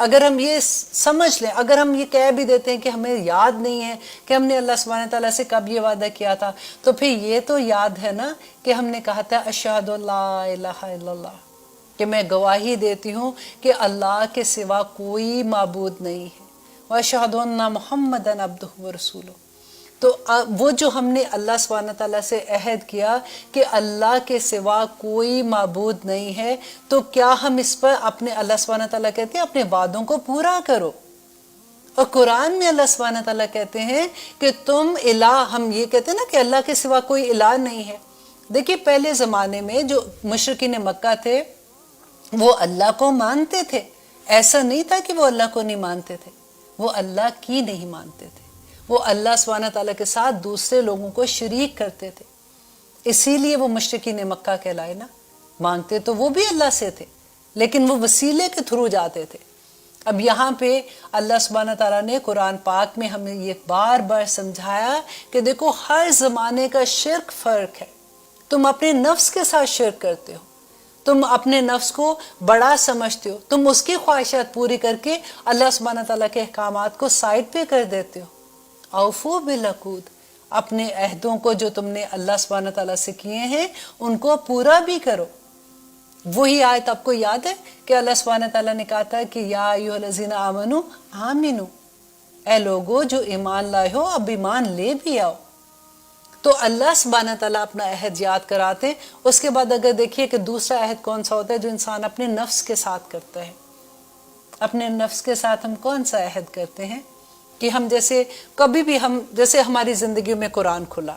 اگر ہم یہ سمجھ لیں، اگر ہم یہ کہہ بھی دیتے ہیں کہ ہمیں یاد نہیں ہے کہ ہم نے اللہ سبحانہ تعالیٰ سے کب یہ وعدہ کیا تھا، تو پھر یہ تو یاد ہے نا کہ ہم نے کہا تھا اشہد لا الہ الا اللہ، کہ میں گواہی دیتی ہوں کہ اللہ کے سوا کوئی معبود نہیں ہے، واشہد ان محمدً عبدہ ورسولہ۔ تو وہ جو ہم نے اللہ سبحانہ تعالیٰ سے عہد کیا کہ اللہ کے سوا کوئی معبود نہیں ہے، تو کیا ہم اس پر اپنے، اللہ سبحانہ تعالیٰ کہتے ہیں اپنے وعدوں کو پورا کرو۔ اور قرآن میں اللہ سبحانہ تعالیٰ کہتے ہیں کہ تم الہ، ہم یہ کہتے ہیں نا کہ اللہ کے سوا کوئی الہ نہیں ہے۔ دیکھیے پہلے زمانے میں جو مشرکین مکہ تھے وہ اللہ کو مانتے تھے، ایسا نہیں تھا کہ وہ اللہ کو نہیں مانتے تھے، وہ اللہ کی نہیں مانتے تھے، وہ اللہ سبحانہ تعالیٰ کے ساتھ دوسرے لوگوں کو شریک کرتے تھے، اسی لیے وہ مشرکین مکہ کہلائے نا۔ مانگتے تو وہ بھی اللہ سے تھے لیکن وہ وسیلے کے تھرو جاتے تھے۔ اب یہاں پہ اللہ سبحانہ تعالیٰ نے قرآن پاک میں ہمیں یہ بار بار سمجھایا کہ دیکھو ہر زمانے کا شرک فرق ہے۔ تم اپنے نفس کے ساتھ شرک کرتے ہو، تم اپنے نفس کو بڑا سمجھتے ہو، تم اس کی خواہشات پوری کر کے اللہ سبحانہ تعالیٰ کے احکامات کو سائڈ پہ کر دیتے ہو۔ اوفو بالعقود، اپنے عہدوں کو جو تم نے اللہ سبحانہ تعالیٰ سے کیے ہیں ان کو پورا بھی کرو۔ وہی آیت آپ کو یاد ہے کہ اللہ سبحانہ تعالیٰ نے کہا تھا کہ یا ایھا الذین آمنو آمنو، اے لوگو جو ایمان لائے ہو اب ایمان لے بھی آؤ۔ تو اللہ سبحانہ تعالیٰ اپنا عہد یاد کراتے ہیں۔ اس کے بعد اگر دیکھیے کہ دوسرا عہد کون سا ہوتا ہے جو انسان اپنے نفس کے ساتھ کرتا ہے۔ اپنے نفس کے ساتھ ہم کون سا عہد کرتے ہیں کہ ہم جیسے کبھی بھی جیسے ہماری زندگی میں قرآن کھلا،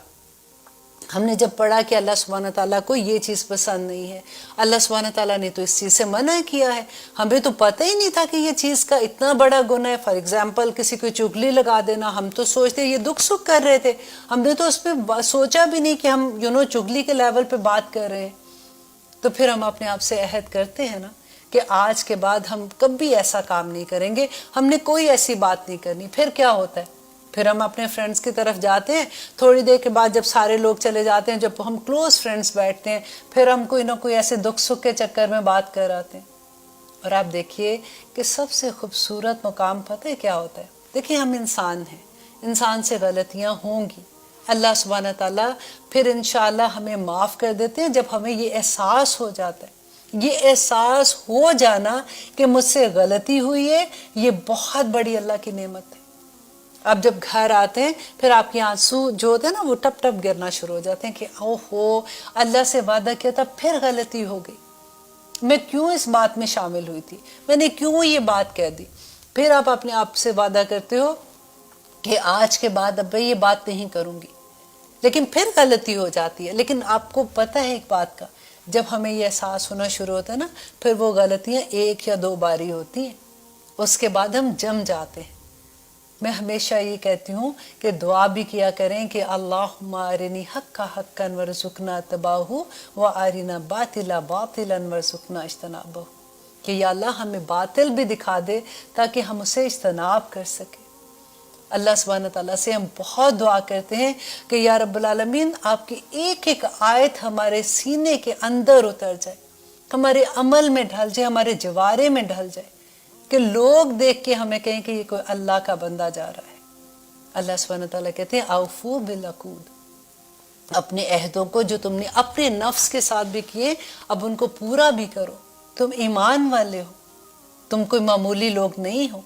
ہم نے جب پڑھا کہ اللہ سبحانہ تعالیٰ کو یہ چیز پسند نہیں ہے، اللہ سبحانہ تعالیٰ نے تو اس چیز سے منع کیا ہے، ہمیں تو پتہ ہی نہیں تھا کہ یہ چیز کا اتنا بڑا گناہ ہے۔ فار ایگزامپل کسی کو چغلی لگا دینا، ہم تو سوچتے یہ دکھ سکھ کر رہے تھے، ہم نے تو اس پہ سوچا بھی نہیں کہ ہم چغلی کے لیول پہ بات کر رہے ہیں۔ تو پھر ہم اپنے آپ سے عہد کرتے ہیں نا کہ آج کے بعد ہم کبھی ایسا کام نہیں کریں گے، ہم نے کوئی ایسی بات نہیں کرنی۔ پھر کیا ہوتا ہے؟ پھر ہم اپنے فرینڈز کی طرف جاتے ہیں، تھوڑی دیر کے بعد جب سارے لوگ چلے جاتے ہیں، جب ہم کلوز فرینڈز بیٹھتے ہیں، پھر ہم کوئی نہ کوئی ایسے دکھ سکھ کے چکر میں بات کر آتے ہیں۔ اور آپ دیکھیے کہ سب سے خوبصورت مقام پتہ ہے کیا ہوتا ہے؟ دیکھیے ہم انسان ہیں، انسان سے غلطیاں ہوں گی، اللہ سبحانہ تعالیٰ پھر انشاءاللہ ہمیں معاف کر دیتے ہیں جب ہمیں یہ احساس ہو جاتا ہے۔ یہ احساس ہو جانا کہ مجھ سے غلطی ہوئی ہے، یہ بہت بڑی اللہ کی نعمت ہے۔ اب جب گھر آتے ہیں پھر آپ کے آنسو جو ہوتے ہیں نا وہ ٹپ ٹپ گرنا شروع ہو جاتے ہیں کہ اوہو اللہ سے وعدہ کیا تھا پھر غلطی ہو گئی، میں کیوں اس بات میں شامل ہوئی تھی، میں نے کیوں یہ بات کہہ دی۔ پھر آپ اپنے آپ سے وعدہ کرتے ہو کہ آج کے بعد اب میں یہ بات نہیں کروں گی، لیکن پھر غلطی ہو جاتی ہے۔ لیکن آپ کو پتہ ہے ایک بات کا، جب ہمیں یہ احساس ہونا شروع ہوتا ہے نا پھر وہ غلطیاں ایک یا دو باری ہوتی ہیں، اس کے بعد ہم جم جاتے ہیں۔ میں ہمیشہ یہ کہتی ہوں کہ دعا بھی کیا کریں کہ اللہم ارنی حقا حقا ورزقنا اتباعہ وارنا باطلا باطلا ورزقنا اجتنابہ، کہ یا اللہ ہمیں باطل بھی دکھا دے تاکہ ہم اسے اجتناب کر سکیں۔ اللہ سبحانہ تعالیٰ سے ہم بہت دعا کرتے ہیں کہ یا رب العالمین آپ کی ایک ایک آیت ہمارے سینے کے اندر اتر جائے، ہمارے عمل میں ڈھل جائے، ہمارے جوارے میں ڈھل جائے، کہ لوگ دیکھ کے ہمیں کہیں کہ یہ کوئی اللہ کا بندہ جا رہا ہے۔ اللہ سبحانہ تعالیٰ کہتے ہیں اوفو بالعقود، اپنے عہدوں کو جو تم نے اپنے نفس کے ساتھ بھی کیے اب ان کو پورا بھی کرو، تم ایمان والے ہو، تم کوئی معمولی لوگ نہیں ہو۔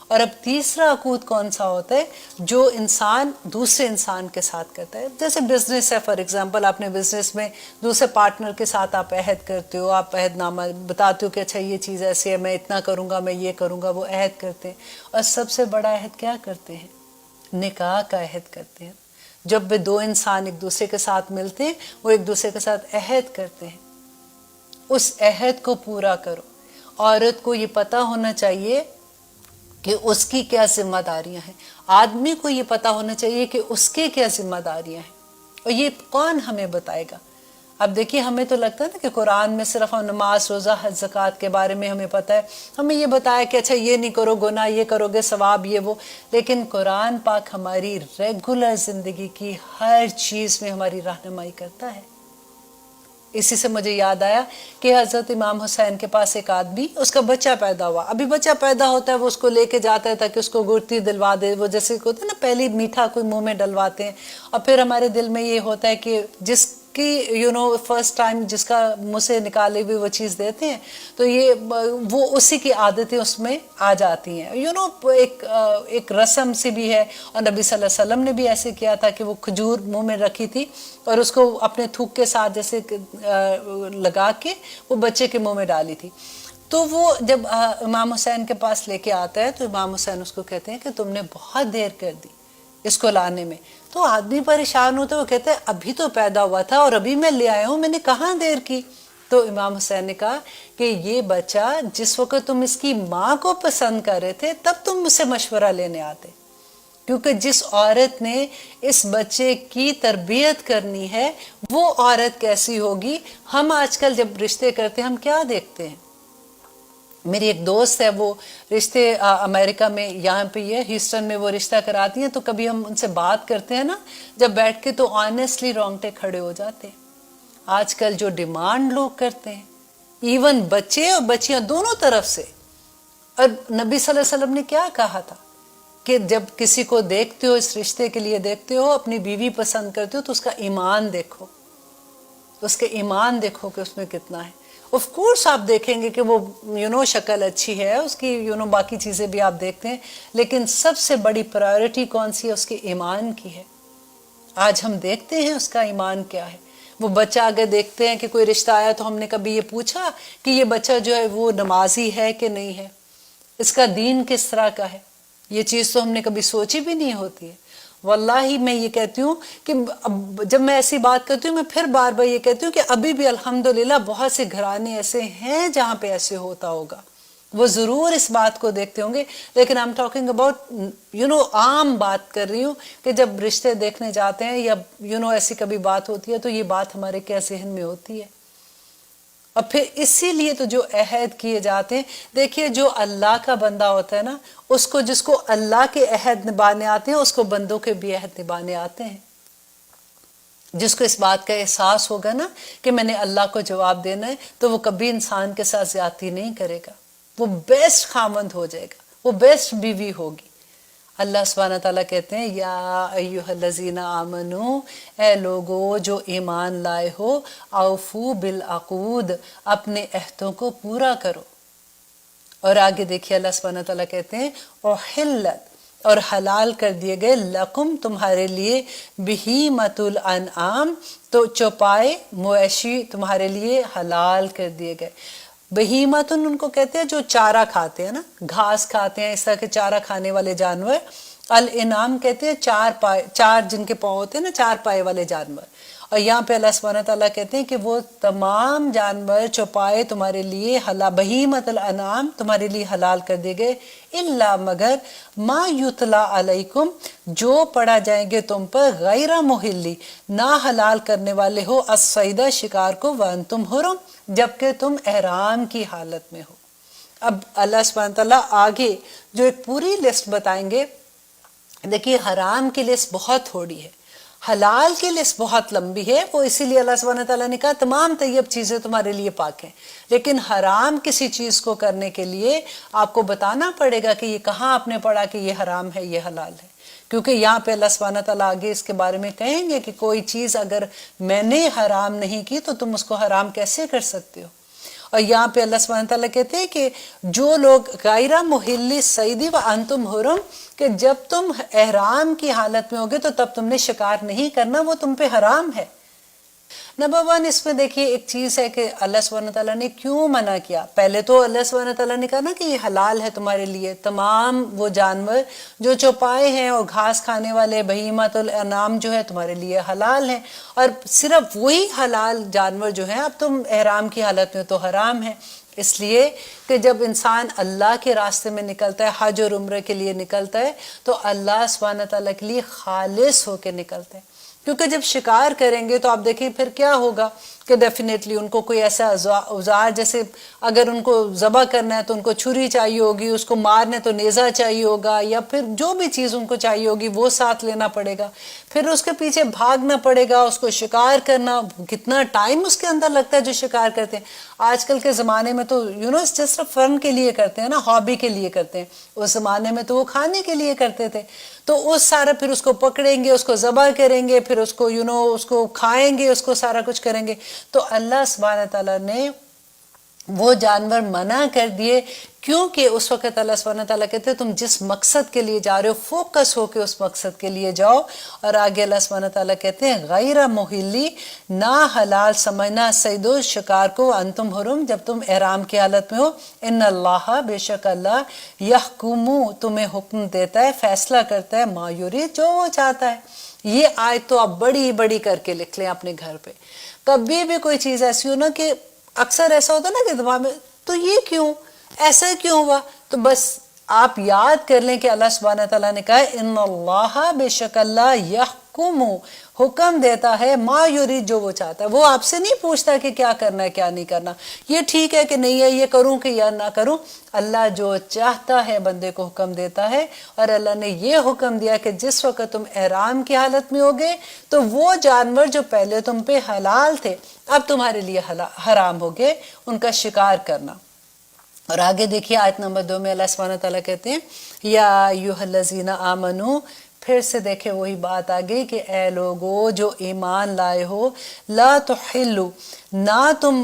اور اب تیسرا عقود کون سا ہوتا ہے؟ جو انسان دوسرے انسان کے ساتھ کرتا ہے، جیسے بزنس ہے، فار ایگزامپل آپ نے بزنس میں دوسرے پارٹنر کے ساتھ آپ عہد کرتے ہو، آپ عہد نامہ بتاتے ہو کہ اچھا یہ چیز ایسی ہے، میں اتنا کروں گا، میں یہ کروں گا، وہ عہد کرتے ہیں۔ اور سب سے بڑا عہد کیا کرتے ہیں؟ نکاح کا عہد کرتے ہیں۔ جب بھی دو انسان ایک دوسرے کے ساتھ ملتے ہیں وہ ایک دوسرے کے ساتھ عہد کرتے ہیں، اس عہد کو پورا کرو۔ عورت کو یہ پتہ ہونا چاہیے کہ اس کی کیا ذمہ داریاں ہیں، آدمی کو یہ پتہ ہونا چاہیے کہ اس کے کیا ذمہ داریاں ہیں، اور یہ کون ہمیں بتائے گا؟ اب دیکھیے ہمیں تو لگتا ہے نا کہ قرآن میں صرف نماز روزہ حج زکوٰۃ کے بارے میں ہمیں پتہ ہے، ہمیں یہ بتایا کہ اچھا یہ نہیں کرو گناہ، یہ کرو گے ثواب، یہ وہ، لیکن قرآن پاک ہماری ریگولر زندگی کی ہر چیز میں ہماری رہنمائی کرتا ہے۔ اسی سے مجھے یاد آیا کہ حضرت امام حسین کے پاس ایک آدمی، اس کا بچہ پیدا ہوا، ابھی بچہ پیدا ہوتا ہے وہ اس کو لے کے جاتا ہے تاکہ اس کو گڑتی دلوا دے، وہ جیسے ہوتا ہے نا پہلی میٹھا کوئی منہ میں ڈلواتے ہیں، اور پھر ہمارے دل میں یہ ہوتا ہے کہ جس کی فرسٹ ٹائم جس کا منہ سے نکالے ہوئے وہ چیز دیتے ہیں تو یہ وہ اسی کی عادتیں اس میں آ جاتی ہیں، ایک رسم سی بھی ہے، اور نبی صلی اللہ علیہ وسلم نے بھی ایسے کیا تھا کہ وہ کھجور منہ میں رکھی تھی اور اس کو اپنے تھوک کے ساتھ جیسے لگا کے وہ بچے کے منہ میں ڈالی تھی۔ تو وہ جب امام حسین کے پاس لے کے آتا ہے تو امام حسین اس کو کہتے ہیں کہ تم نے بہت دیر کر دی اس کو لانے میں، تو آدمی پریشان ہوتا ہے، وہ کہتے ہیں ابھی تو پیدا ہوا تھا اور ابھی میں لے آیا ہوں، میں نے کہاں دیر کی؟ تو امام حسین نے کہا کہ یہ بچہ جس وقت تم اس کی ماں کو پسند کر رہے تھے تب تم مجھ سے مشورہ لینے آتے، کیونکہ جس عورت نے اس بچے کی تربیت کرنی ہے وہ عورت کیسی ہوگی۔ ہم آج کل جب رشتے کرتے ہیں ہم کیا دیکھتے ہیں؟ میری ایک دوست ہے، وہ رشتے امریکہ میں یہاں پہ یہ ہیوسٹن میں وہ رشتہ کراتی ہیں، تو کبھی ہم ان سے بات کرتے ہیں نا جب بیٹھ کے تو آنیسٹلی رونگٹے کھڑے ہو جاتے ہیں۔ آج کل جو ڈیمانڈ لوگ کرتے ہیں، ایون بچے اور بچیاں دونوں طرف سے، اور نبی صلی اللہ علیہ وسلم نے کیا کہا تھا کہ جب کسی کو دیکھتے ہو، اس رشتے کے لیے دیکھتے ہو، اپنی بیوی پسند کرتے ہو تو اس کا ایمان دیکھو، اس کے ایمان دیکھو کہ اس میں کتنا ہے۔ آف کورس آپ دیکھیں گے کہ وہ شکل اچھی ہے اس کی، باقی چیزیں بھی آپ دیکھتے ہیں، لیکن سب سے بڑی پرائیورٹی کون سی ہے؟ اس کے ایمان کی ہے۔ آج ہم دیکھتے ہیں اس کا ایمان کیا ہے۔ وہ بچہ اگر دیکھتے ہیں کہ کوئی رشتہ آیا تو ہم نے کبھی یہ پوچھا کہ یہ بچہ جو ہے وہ نمازی ہے کہ نہیں ہے، اس کا دین کس طرح کا ہے؟ یہ چیز تو ہم نے کبھی سوچی بھی نہیں ہوتی ہے۔ واللہ میں یہ کہتی ہوں کہ جب میں ایسی بات کرتی ہوں میں پھر بار بار یہ کہتی ہوں کہ ابھی بھی الحمدللہ بہت سے گھرانے ایسے ہیں جہاں پہ ایسے ہوتا ہوگا، وہ ضرور اس بات کو دیکھتے ہوں گے، لیکن I'm talking about عام بات کر رہی ہوں کہ جب رشتے دیکھنے جاتے ہیں یا ایسی کبھی بات ہوتی ہے تو یہ بات ہمارے کیا ذہن میں ہوتی ہے؟ اور پھر اسی لیے تو جو عہد کیے جاتے ہیں، دیکھیے جو اللہ کا بندہ ہوتا ہے نا، اس کو جس کو اللہ کے عہد نبھانے آتے ہیں اس کو بندوں کے بھی عہد نبھانے آتے ہیں۔ جس کو اس بات کا احساس ہوگا نا کہ میں نے اللہ کو جواب دینا ہے تو وہ کبھی انسان کے ساتھ زیادتی نہیں کرے گا، وہ بیسٹ خامند ہو جائے گا، وہ بیسٹ بیوی ہوگی۔ اللہ سبحانہ تعالیٰ کہتے ہیں یا ایھا الذین آمنو، اے لوگو جو ایمان لائے ہو، اوفو بالعقود، اپنے عہدوں کو پورا کرو۔ اور آگے دیکھیے اللہ سبحانہ تعالیٰ کہتے ہیں احلت، اور حلال کر دیے گئے، لکم تمہارے لیے، بہیمۃ الانعام، تو چوپائے مویشی تمہارے لیے حلال کر دیے گئے۔ بہیمتن ان کو کہتے ہیں جو چارہ کھاتے ہیں نا، گھاس کھاتے ہیں، اس طرح کے چارہ کھانے والے جانور۔ الانعام کہتے ہیں چار جن کے پاؤں ہوتے ہیں نا، چار پائے والے جانور۔ اور یہاں پہ اللہ سبحانہ تعالیٰ کہتے ہیں کہ وہ تمام جانور چوپائے تمہارے لیے بہیمۃ الانعام تمہارے لیے حلال کر دیے گئے، الا مگر ما یتلا علیکم، جو پڑھا جائیں گے تم پر، غیر محلی، نہ حلال کرنے والے ہو، الصیدہ شکار کو، وانتم حرم، جبکہ تم احرام کی حالت میں ہو۔ اب اللہ سبحانہ تعالیٰ آگے جو ایک پوری لسٹ بتائیں گے، دیکھیے حرام کی لسٹ بہت تھوڑی ہے، حلال کی لسٹ بہت لمبی ہے، وہ اسی لیے اللہ سبحانہ تعالیٰ نے کہا تمام طیب چیزیں تمہارے لیے پاک ہیں، لیکن حرام کسی چیز کو کرنے کے لیے آپ کو بتانا پڑے گا کہ یہ کہاں آپ نے پڑھا کہ یہ حرام ہے یہ حلال ہے، کیونکہ یہاں پہ اللہ سبحانہ تعالیٰ آگے اس کے بارے میں کہیں گے کہ کوئی چیز اگر میں نے حرام نہیں کی تو تم اس کو حرام کیسے کر سکتے ہو۔ اور یہاں پہ اللہ سبحانہ تعالیٰ کہتے ہیں کہ جو لوگ غیر محلی صیدی و انتم حرم، کہ جب تم احرام کی حالت میں ہوگے تو تب تم نے شکار نہیں کرنا، وہ تم پہ حرام ہے۔ نمبر 1 اس میں دیکھیے ایک چیز ہے کہ اللہ سبحانہ تعالیٰ نے کیوں منع کیا۔ پہلے تو اللہ سبحانہ تعالیٰ نے کہا نا کہ یہ حلال ہے تمہارے لیے، تمام وہ جانور جو چوپائے ہیں اور گھاس کھانے والے، بہیمۃ الانعام جو ہے تمہارے لیے حلال ہیں، اور صرف وہی حلال جانور جو ہیں اب تم احرام کی حالت میں تو حرام ہیں۔ اس لیے کہ جب انسان اللہ کے راستے میں نکلتا ہے، حج اور عمرے کے لیے نکلتا ہے، تو اللہ سبحانہ تعالیٰ کے لیے خالص ہو کے نکلتا ہے، کیونکہ جب شکار کریں گے تو آپ دیکھیں پھر کیا ہوگا، کہ ڈیفینیٹلی ان کو کوئی ایسا اوزار، جیسے اگر ان کو ذبح کرنا ہے تو ان کو چھری چاہیے ہوگی، اس کو مارنے تو نیزہ چاہیے ہوگا، یا پھر جو بھی چیز ان کو چاہیے ہوگی وہ ساتھ لینا پڑے گا، پھر اس کے پیچھے بھاگنا پڑے گا، اس کو شکار کرنا، کتنا ٹائم اس کے اندر لگتا ہے جو شکار کرتے ہیں۔ آج کل کے زمانے میں تو جس طرح فن کے لیے کرتے ہیں نا، ہابی کے لیے کرتے ہیں، اس زمانے میں تو وہ کھانے کے لیے کرتے تھے۔ تو اس سارا پھر اس کو پکڑیں گے، اس کو ذبح کریں گے، پھر اس کو اس کو کھائیں گے، اس کو سارا کچھ کریں گے۔ تو اللہ سبحانہ تعالیٰ نے وہ جانور منع کر دیے، کیونکہ اس وقت اللہ سبحانہ تعالیٰ کہتے ہیں تم جس مقصد کے لیے جا رہے ہو فوکس ہو کے اس مقصد کے لیے جاؤ۔ اور آگے اللہ سبحانہ تعالیٰ کہتے ہیں غیر محلی، نہ حلال سمجھنا صید و شکار کو، انتم حرم، جب تم احرام کی حالت میں ہو، ان اللہ، بے شک اللہ، یحکم، تمہیں حکم دیتا ہے، فیصلہ کرتا ہے، ما یرید، جو وہ چاہتا ہے۔ یہ آیت تو آپ بڑی بڑی کر کے لکھ لیں اپنے گھر پہ۔ کبھی بھی کوئی چیز ایسی ہو نا کہ اکثر ایسا ہوتا نا کہ دماغ میں تو یہ کیوں ایسا کیوں ہوا، تو بس آپ یاد کر لیں کہ اللہ سبحانہ تعالیٰ نے کہا ان اللہ، بے شک اللہ، یحکم، حکم دیتا ہے، ما یرید، جو وہ چاہتا ہے۔ وہ آپ سے نہیں پوچھتا کہ کیا کرنا ہے کیا نہیں کرنا، یہ ٹھیک ہے کہ نہیں ہے، یہ کروں کہ یا نہ کروں۔ اللہ جو چاہتا ہے بندے کو حکم دیتا ہے۔ اور اللہ نے یہ حکم دیا کہ جس وقت تم احرام کی حالت میں ہوگے تو وہ جانور جو پہلے تم پہ حلال تھے اب تمہارے لیے حرام ہوگے ان کا شکار کرنا۔ اور آگے دیکھیے آیت نمبر 2 میں اللہ سبحانہ تعالیٰ کہتے ہیں یا ایھا الذین آمنو، پھر سے دیکھیں وہی بات آگئی کہ اے لوگو جو ایمان لائے ہو، لا تحلوا، نہ تم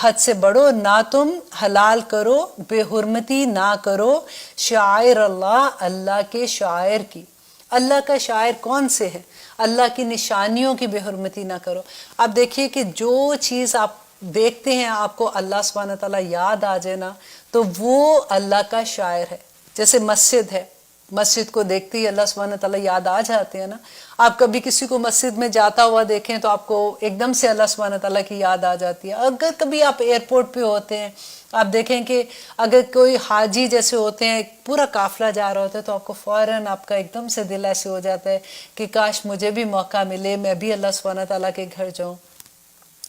حد سے بڑھو، نہ تم حلال کرو، بے حرمتی نہ کرو، شعائر اللہ، اللہ کے شاعر کی۔ اللہ کا شاعر کون سے ہے؟ اللہ کی نشانیوں کی بے حرمتی نہ کرو۔ اب دیکھیے کہ جو چیز آپ دیکھتے ہیں آپ کو اللہ سبحانہ تعالیٰ یاد آ جائے نا تو وہ اللہ کا شاعر ہے۔ جیسے مسجد ہے، مسجد کو دیکھتے ہی اللہ سبحانہ تعالیٰ یاد آ جاتے ہیں نا۔ آپ کبھی کسی کو مسجد میں جاتا ہوا دیکھیں تو آپ کو ایک دم سے اللہ سبحانہ تعالیٰ کی یاد آ جاتی ہے۔ اگر کبھی آپ ایئرپورٹ پہ ہوتے ہیں، آپ دیکھیں کہ اگر کوئی حاجی جیسے ہوتے ہیں، پورا قافلہ جا رہا ہوتا ہے تو آپ کو فوراً آپ کا ایک دم سے دل ایسے ہو جاتا ہے کہ کاش مجھے بھی موقع ملے، میں بھی اللہ سبحانہ تعالیٰ کے گھر جاؤں۔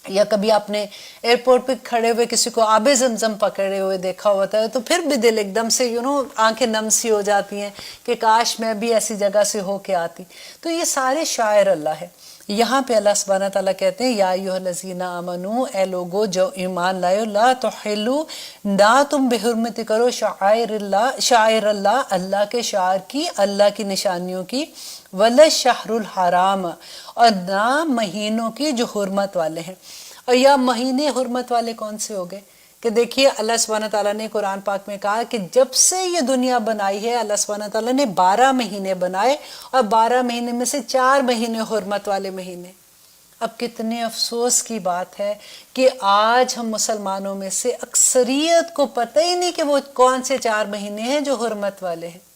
یا کبھی آپ نے ایئرپورٹ پہ کھڑے ہوئے کسی کو آب زمزم پکڑے ہوئے دیکھا ہوتا ہے تو پھر بھی دل ایک دم سے آنکھیں نم سی ہو جاتی ہیں کہ کاش میں بھی ایسی جگہ سے ہو کے آتی۔ تو یہ سارے شاعر اللہ ہے۔ یہاں پہ اللہ سبحانہ تعالیٰ کہتے ہیں یا ایھا الذین آمنو، اے لوگو جو ایمان لائے، لا تحلوا، نہ تم بے حرمتی کرو، شعائر اللہ، اللہ کے شعائر کی، اللہ کی نشانیوں کی، ولا الشہر الحرام، اور نہ مہینوں کی جو حرمت والے ہیں۔ اور یا مہینے حرمت والے کون سے ہو گئے کہ دیکھیے اللہ سبحانہ تعالیٰ نے قرآن پاک میں کہا کہ جب سے یہ دنیا بنائی ہے اللہ سبحانہ تعالیٰ نے 12 مہینے بنائے، اور 12 مہینے میں سے 4 مہینے حرمت والے مہینے۔ اب کتنے افسوس کی بات ہے کہ آج ہم مسلمانوں میں سے اکثریت کو پتہ ہی نہیں کہ وہ کون سے 4 مہینے ہیں جو حرمت والے ہیں۔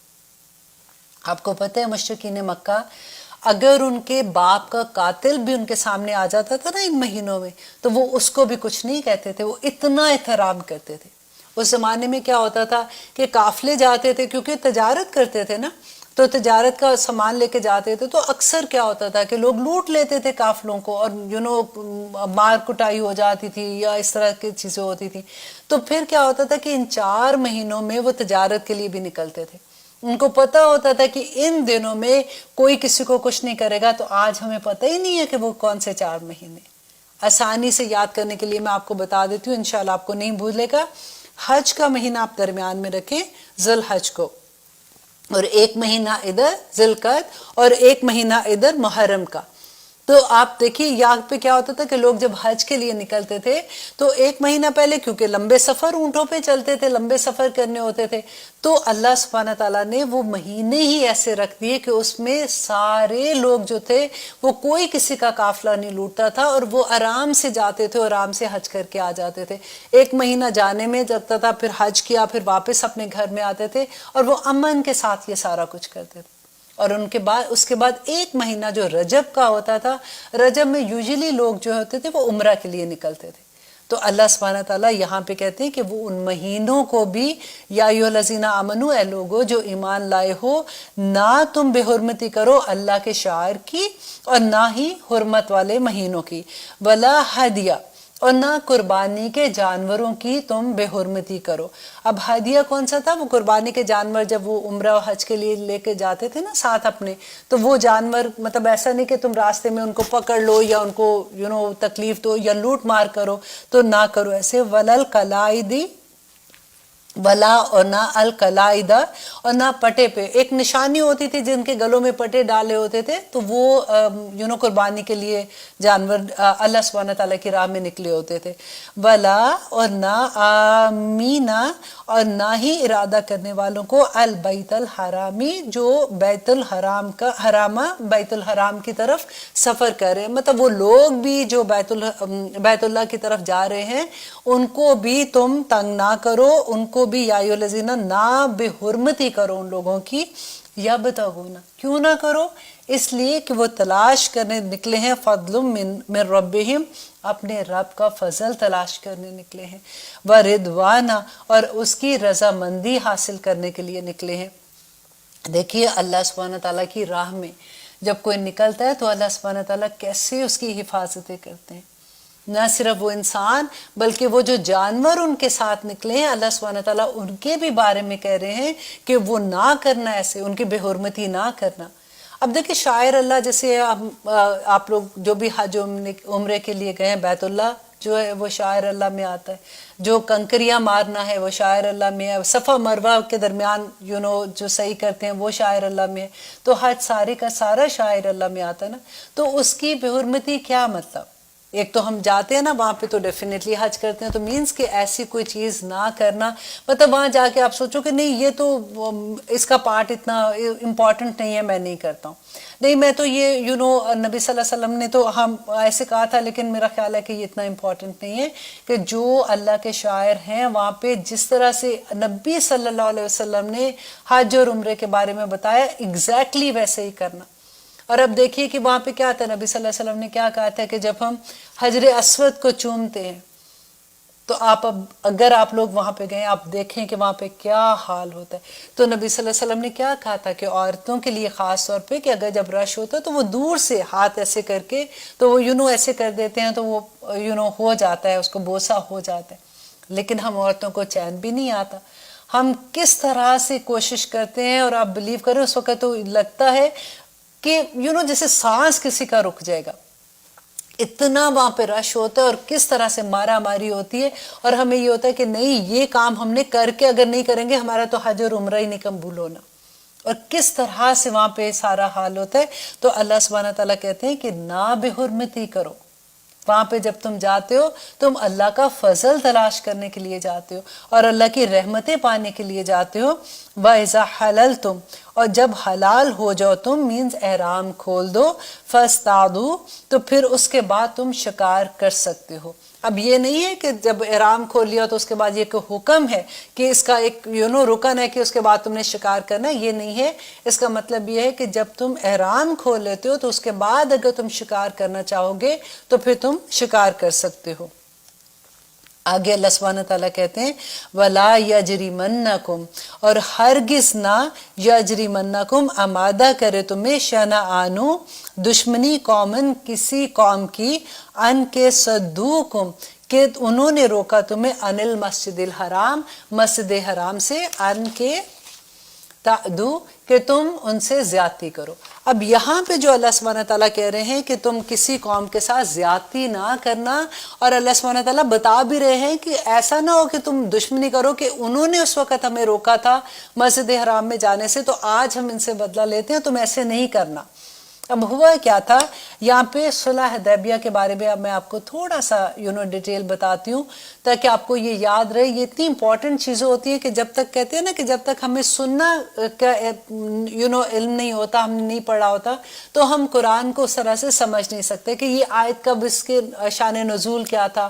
آپ کو پتہ ہے مشرکین مکہ اگر ان کے باپ کا قاتل بھی ان کے سامنے آ جاتا تھا نا ان مہینوں میں تو وہ اس کو بھی کچھ نہیں کہتے تھے، وہ اتنا احترام کرتے تھے۔ اس زمانے میں کیا ہوتا تھا کہ قافلے جاتے تھے، کیونکہ تجارت کرتے تھے نا، تو تجارت کا سامان لے کے جاتے تھے تو اکثر کیا ہوتا تھا کہ لوگ لوٹ لیتے تھے قافلوں کو، اور مار کٹائی ہو جاتی تھی یا اس طرح کی چیزیں ہوتی تھیں۔ تو پھر کیا ہوتا تھا کہ ان 4 مہینوں میں وہ تجارت کے لیے بھی نکلتے تھے۔ ان کو پتہ ہوتا تھا کہ ان دنوں میں کوئی کسی کو کچھ نہیں کرے گا۔ تو آج ہمیں پتہ ہی نہیں ہے کہ وہ کون سے 4 مہینے۔ آسانی سے یاد کرنے کے لیے میں آپ کو بتا دیتی ہوں، انشاءاللہ آپ کو نہیں بھولے گا۔ حج کا مہینہ آپ درمیان میں رکھیں، ذی الحج کو، اور 1 مہینہ ادھر ذی القعدہ، اور 1 مہینہ ادھر محرم کا۔ تو آپ دیکھیے یہاں پہ کیا ہوتا تھا کہ لوگ جب حج کے لیے نکلتے تھے تو 1 مہینہ پہلے، کیونکہ لمبے سفر اونٹوں پہ چلتے تھے، لمبے سفر کرنے ہوتے تھے، تو اللہ سبحانہ تعالیٰ نے وہ مہینے ہی ایسے رکھ دیے کہ اس میں سارے لوگ جو تھے وہ کوئی کسی کا قافلہ نہیں لوٹتا تھا، اور وہ آرام سے جاتے تھے، آرام سے حج کر کے آ جاتے تھے۔ 1 مہینہ جانے میں لگتا تھا، پھر حج کیا، پھر واپس اپنے گھر میں آتے تھے، اور وہ امن کے ساتھ یہ سارا کچھ کرتے تھے۔ اور اس کے بعد 1 مہینہ جو رجب کا ہوتا تھا، رجب میں یوزلی لوگ جو ہوتے تھے وہ عمرہ کے لیے نکلتے تھے۔ تو اللہ سبحانہ تعالیٰ یہاں پہ کہتے ہیں کہ وہ ان مہینوں کو بھی یا ایھا الذین آمنو اے لوگو جو ایمان لائے ہو نہ تم بے حرمتی کرو اللہ کے شعائر کی اور نہ ہی حرمت والے مہینوں کی، ولا ہدیہ اور نہ قربانی کے جانوروں کی تم بے حرمتی کرو۔ اب ہدیہ کون سا تھا؟ وہ قربانی کے جانور جب وہ عمرہ و حج کے لیے لے کے جاتے تھے نا ساتھ اپنے، تو وہ جانور مطلب ایسا نہیں کہ تم راستے میں ان کو پکڑ لو یا ان کو تکلیف دو یا لوٹ مار کرو، تو نہ کرو ایسے۔ ولل قلائدی ولا اور نہ القلائدہ اور نہ پٹے پہ، ایک نشانی ہوتی تھی جن کے گلوں میں پٹے ڈالے ہوتے تھے، تو وہ قربانی کے لیے جانور اللہ سبحانہ تعالیٰ کی راہ میں نکلے ہوتے تھے۔ ولا اور نہ آمینا اور نہ ہی ارادہ کرنے والوں کو البیت الحرامی جو بیت الحرام کا حرامہ بیت الحرام کی طرف سفر کر رہے ہیں، مطلب وہ لوگ بھی جو بیت اللہ کی طرف جا رہے ہیں ان کو بھی تم تنگ نہ کرو، ان کو بھی یا ایھا الذین نہ بے حرمتی کرو ان لوگوں کی، یبتغون کیوں نہ کرو؟ اس لیے کہ وہ تلاش کرنے نکلے ہیں فضل من ربہم اپنے رب کا فضل تلاش کرنے نکلے ہیں، وردوانا اور اس کی رضامندی حاصل کرنے کے لیے نکلے ہیں۔ دیکھیے اللہ سبحانہ تعالیٰ کی راہ میں جب کوئی نکلتا ہے تو اللہ سبحانہ تعالیٰ کیسے اس کی حفاظتیں کرتے ہیں، نہ صرف وہ انسان بلکہ وہ جو جانور ان کے ساتھ نکلے ہیں اللہ سبحانہ تعالیٰ ان کے بھی بارے میں کہہ رہے ہیں کہ وہ نہ کرنا ایسے، ان کی بے حرمتی نہ کرنا۔ اب دیکھیں شاعر اللہ جیسے آپ لوگ جو بھی حج عمرے کے لیے گئے ہیں، بیت اللہ جو ہے وہ شاعر اللہ میں آتا ہے، جو کنکریاں مارنا ہے وہ شاعر اللہ میں ہے، صفا مروہ کے درمیان جو صحیح کرتے ہیں وہ شاعر اللہ میں ہے، تو حج سارے کا سارا شاعر اللہ میں آتا ہے نا۔ تو اس کی بے حرمتی کیا مطلب؟ ایک تو ہم جاتے ہیں نا وہاں پہ تو ڈیفینیٹلی حج کرتے ہیں، تو مینس کہ ایسی کوئی چیز نہ کرنا، مطلب وہاں جا کے آپ سوچو کہ نہیں یہ تو اس کا پارٹ اتنا امپورٹنٹ نہیں ہے، میں نہیں کرتا ہوں، نہیں میں تو یہ نبی صلی اللہ علیہ وسلم نے تو ہم ایسے کہا تھا لیکن میرا خیال ہے کہ یہ اتنا امپورٹنٹ نہیں ہے کہ جو اللہ کے شاعر ہیں وہاں پہ جس طرح سے نبی صلی اللہ علیہ وسلم نے حج اور عمرے کے بارے میں بتایا ایگزیکٹلی ویسے ہی کرنا۔ اور اب دیکھیے کہ وہاں پہ کیا تھا، نبی صلی اللہ علیہ وسلم نے کیا کہا تھا کہ جب ہم حجر اسود کو چومتے ہیں تو اگر آپ لوگ وہاں پہ گئے آپ دیکھیں کہ وہاں پہ کیا حال ہوتا ہے، تو نبی صلی اللہ علیہ وسلم نے کیا کہا تھا کہ عورتوں کے لیے خاص طور پہ کہ اگر جب رش ہوتا ہے تو وہ دور سے ہاتھ ایسے کر کے تو وہ ایسے کر دیتے ہیں تو وہ ہو جاتا ہے، اس کو بوسہ ہو جاتا ہے، لیکن ہم عورتوں کو چین بھی نہیں آتا، ہم کس طرح سے کوشش کرتے ہیں، اور آپ بلیو کریں اس وقت تو لگتا ہے کہ جیسے سانس کسی کا رک جائے گا، اتنا وہاں پہ رش ہوتا ہے اور کس طرح سے مارا ماری ہوتی ہے، اور ہمیں یہ ہوتا ہے کہ نہیں یہ کام ہم نے کر کے اگر نہیں کریں گے ہمارا تو حج اور عمرہ ہی نہیں قبول ہونا، اور کس طرح سے وہاں پہ سارا حال ہوتا ہے۔ تو اللہ سبحانہ تعالیٰ کہتے ہیں کہ نہ بے حرمتی کرو، وہاں پہ جب تم جاتے ہو تم اللہ کا فضل تلاش کرنے کے لیے جاتے ہو اور اللہ کی رحمتیں پانے کے لیے جاتے ہو۔ وَإِذَا حَلَلْتُمْ اور جب حلال ہو جاؤ تم مینز احرام کھول دو، فَاسْتَعْدُوا تو پھر اس کے بعد تم شکار کر سکتے ہو۔ اب یہ نہیں ہے کہ جب احرام کھول لیا تو اس کے بعد یہ کہ حکم ہے کہ اس کا ایک رکن ہے کہ اس کے بعد تم نے شکار کرنا، یہ نہیں ہے۔ اس کا مطلب یہ ہے کہ جب تم احرام کھول لیتے ہو تو اس کے بعد اگر تم شکار کرنا چاہو گے تو پھر تم شکار کر سکتے ہو۔ آگے اللہ سبحانہ تعالیٰ کہتے ہیں وَلَا يَجْرِمَنَّكُمْ اور ہرگز نہ يَجْرِمَنَّكُمْ آمادہ کرے تمہیں شَنَآنُ دشمنی قومن کسی قوم کی ان کے صدوکم کہ انہوں نے روکا تمہیں ان المسجد الحرام مسجد حرام سے، ان کے تعدو کہ تم ان سے زیادتی کرو۔ اب یہاں پہ جو اللہ سبحانہ تعالیٰ کہہ رہے ہیں کہ تم کسی قوم کے ساتھ زیادتی نہ کرنا، اور اللہ سبحانہ تعالیٰ بتا بھی رہے ہیں کہ ایسا نہ ہو کہ تم دشمنی کرو کہ انہوں نے اس وقت ہمیں روکا تھا مسجد حرام میں جانے سے تو آج ہم ان سے بدلہ لیتے ہیں، تم ایسے نہیں کرنا۔ اب ہوا کیا تھا یہاں پہ صلح حدیبیہ کے بارے میں اب میں آپ کو تھوڑا سا ڈیٹیل بتاتی ہوں تاکہ آپ کو یہ یاد رہے۔ یہ اتنی امپورٹنٹ چیزیں ہوتی ہیں کہ جب تک کہتے ہیں نا کہ جب تک ہمیں سننا کا علم نہیں ہوتا، ہم نے نہیں پڑھا ہوتا، تو ہم قرآن کو اس طرح سے سمجھ نہیں سکتے کہ یہ آیت کب، اس کے شان نزول کیا تھا،